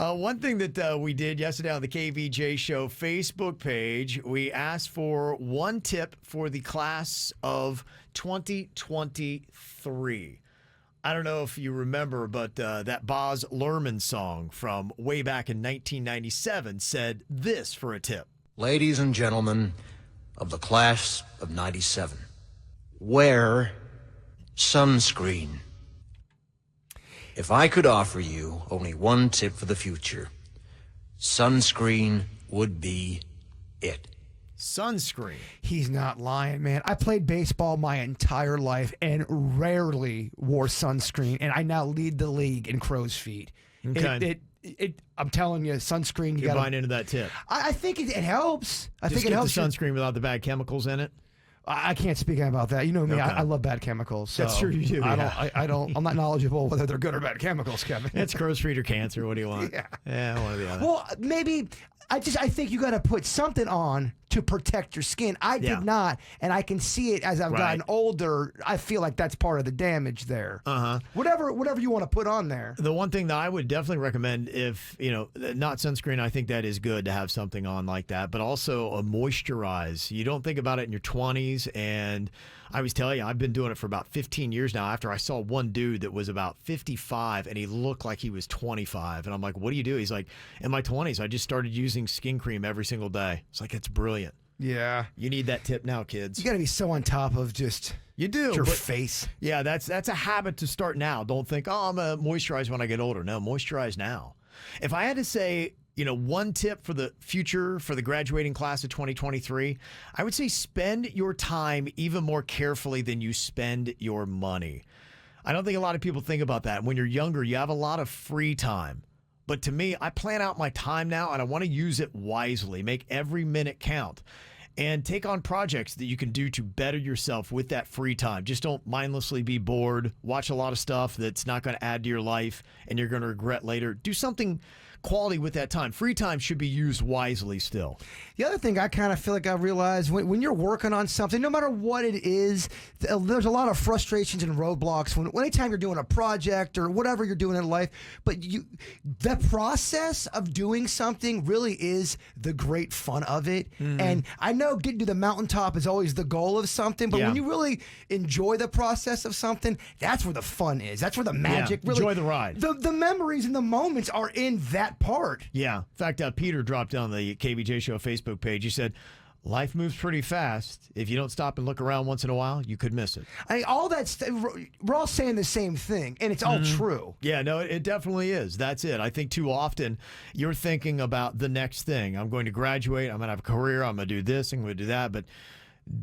One thing that we did yesterday on the KVJ Show Facebook page, we asked for one tip for the class of 2023. I don't know if you remember, but that Baz Luhrmann song from way back in 1997 said this for a tip. Ladies and gentlemen of the class of 97, wear sunscreen. If I could offer you only one tip for the future, sunscreen would be it. Sunscreen. He's not lying, man. I played baseball my entire life and rarely wore sunscreen, and I now lead the league in crow's feet. Okay. I'm telling you, sunscreen. You're buying into that tip. I think it helps. I Just think it helps. The sunscreen without the bad chemicals in it. I can't speak about that. You know me. Okay. I love bad chemicals. So That's true. You do. I'm not knowledgeable whether they're good or bad chemicals, Kevin. It's crow's feet or cancer. What do you want? Yeah, one or the other. Well, maybe I think you got to put something on to protect your skin. I did not, and I can see it as I've gotten older. I feel like that's part of the damage there. Whatever you want to put on there. The one thing that I would definitely recommend, if not sunscreen, I think that is good to have something on like that, but also a moisturize. You don't think about it in your 20s, and I was telling you, I've been doing it for about 15 years now. After I saw one dude that was about 55 and he looked like he was 25, and I'm like, what do you do? He's like, in my 20s, I just started using skin cream every single day. It's like, it's brilliant. Yeah. You need that tip now, kids. You got to be so on top of just your face. Yeah, that's a habit to start now. Don't think, I'm going to moisturize when I get older. No, moisturize now. If I had to say, one tip for the future, for the graduating class of 2023, I would say spend your time even more carefully than you spend your money. I don't think a lot of people think about that. When you're younger, you have a lot of free time. But to me, I plan out my time now, and I want to use it wisely, make every minute count, and take on projects that you can do to better yourself with that free time. Just don't mindlessly be bored. Watch a lot of stuff that's not going to add to your life and you're going to regret later. Do something quality with that time. Free time should be used wisely still. The other thing I kind of feel like I realized when you're working on something, no matter what it is, there's a lot of frustrations and roadblocks anytime you're doing a project or whatever you're doing in life. But the process of doing something really is the great fun of it. And I know getting to the mountaintop is always the goal of something, but when you really enjoy the process of something, that's where the fun is. That's where the magic really. Enjoy the ride. The memories and the moments are in that part. Yeah. In fact, Peter dropped on the KVJ Show Facebook page. He said, life moves pretty fast. If you don't stop and look around once in a while, you could miss it. All that we're all saying the same thing, and it's all true. Yeah, no, it definitely is. That's it. I think too often you're thinking about the next thing. I'm going to graduate. I'm going to have a career. I'm going to do this. I'm going to do that. But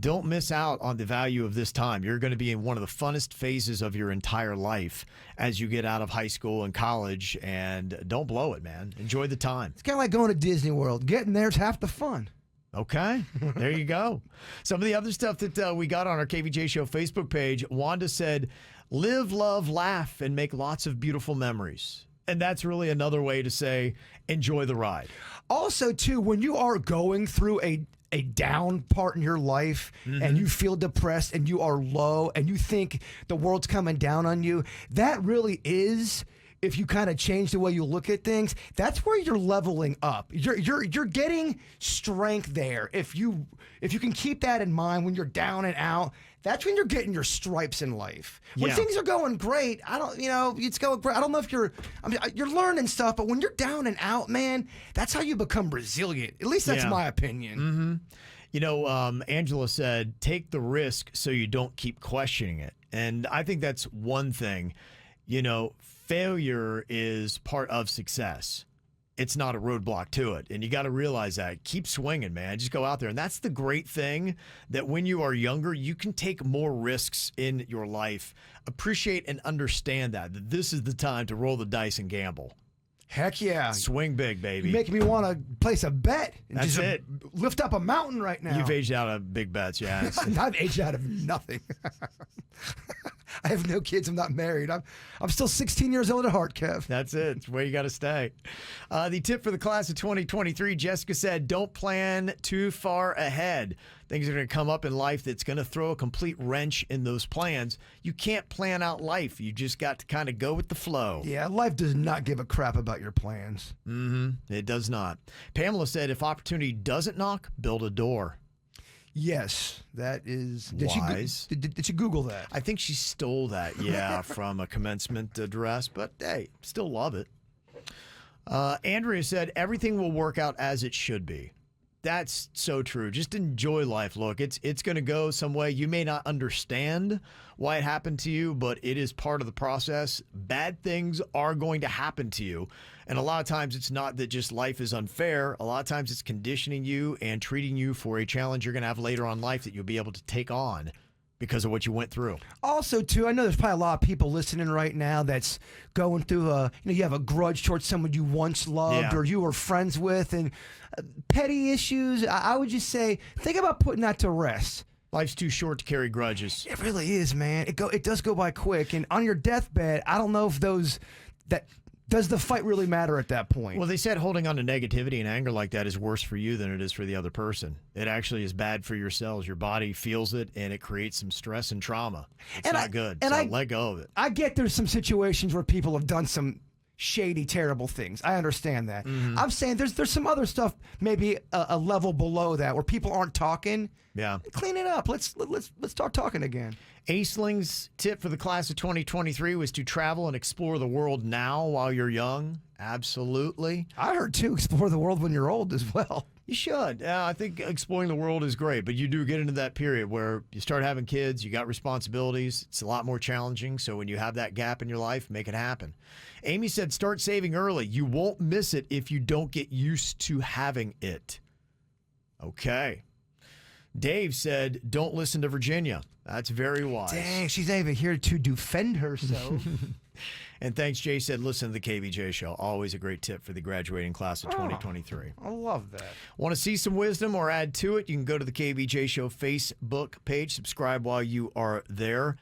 don't miss out on the value of this time. You're going to be in one of the funnest phases of your entire life as you get out of high school and college, and don't blow it, man. Enjoy the time. It's kind of like going to Disney World. Getting there's half the fun. Okay, there you go. Some of the other stuff that we got on our KVJ Show Facebook page, Wanda said, live, love, laugh, and make lots of beautiful memories. And that's really another way to say, enjoy the ride. Also, too, when you are going through a down part in your life and you feel depressed and you are low and you think the world's coming down on you, that really is, if you kind of change the way you look at things, that's where you're leveling up. You're getting strength there. If you can keep that in mind when you're down and out, that's when you're getting your stripes in life. When things are going great, it's going great. I don't know if you're learning stuff, but when you're down and out, man, that's how you become resilient. At least that's my opinion. Angela said, take the risk so you don't keep questioning it. And I think that's one thing. Failure is part of success. It's not a roadblock to it. And you got to realize that. Keep swinging, man. Just go out there. And that's the great thing, that when you are younger, you can take more risks in your life. Appreciate and understand that this is the time to roll the dice and gamble. Heck yeah. Swing big, baby. You're making me want to place a bet. And that's just it. Lift up a mountain right now. You've aged out of big bets, yeah. I've aged out of nothing. I have no kids. I'm not married. I'm still 16 years old at heart, Kev. That's it. It's where you got to stay. The tip for the class of 2023, Jessica said, don't plan too far ahead. Things are going to come up in life that's going to throw a complete wrench in those plans. You can't plan out life. You just got to kind of go with the flow. Yeah, life does not give a crap about your plans. It does not. Pamela said, if opportunity doesn't knock, build a door. Yes, that is wise. Did you Google that? I think she stole that, from a commencement address, but hey, still love it. Andrea said, everything will work out as it should be. That's so true. Just enjoy life. Look, it's going to go some way. You may not understand why it happened to you, but it is part of the process. Bad things are going to happen to you. And a lot of times it's not that just life is unfair. A lot of times it's conditioning you and treating you for a challenge you're going to have later on in life that you'll be able to take on because of what you went through. Also, too, I know there's probably a lot of people listening right now that's going through you have a grudge towards someone you once loved or you were friends with, and petty issues. I would just say, think about putting that to rest. Life's too short to carry grudges. It really is, man. It does go by quick, and on your deathbed, I don't know if does the fight really matter at that point? Well, they said holding on to negativity and anger like that is worse for you than it is for the other person. It actually is bad for your cells. Your body feels it, and it creates some stress and trauma. It's not good. So let go of it. I get there's some situations where people have done some shady, terrible things. I understand that. I'm saying there's some other stuff, maybe a level below that, where people aren't talking. Yeah. Clean it up. Let's start talking again. Aceling's tip for the class of 2023 was to travel and explore the world now while you're young. Absolutely. I heard, too, explore the world when you're old as well. You should. I think exploring the world is great, but you do get into that period where you start having kids, you got responsibilities. It's a lot more challenging. So when you have that gap in your life, make it happen. Amy said, start saving early. You won't miss it if you don't get used to having it. Okay. Dave said, don't listen to Virginia. That's very wise. Dang, she's not even here to defend herself. And thanks, Jay said, listen to the KVJ show. Always a great tip for the graduating class of 2023. I love that. Want to see some wisdom or add to it? You can go to the KVJ show Facebook page. Subscribe while you are there.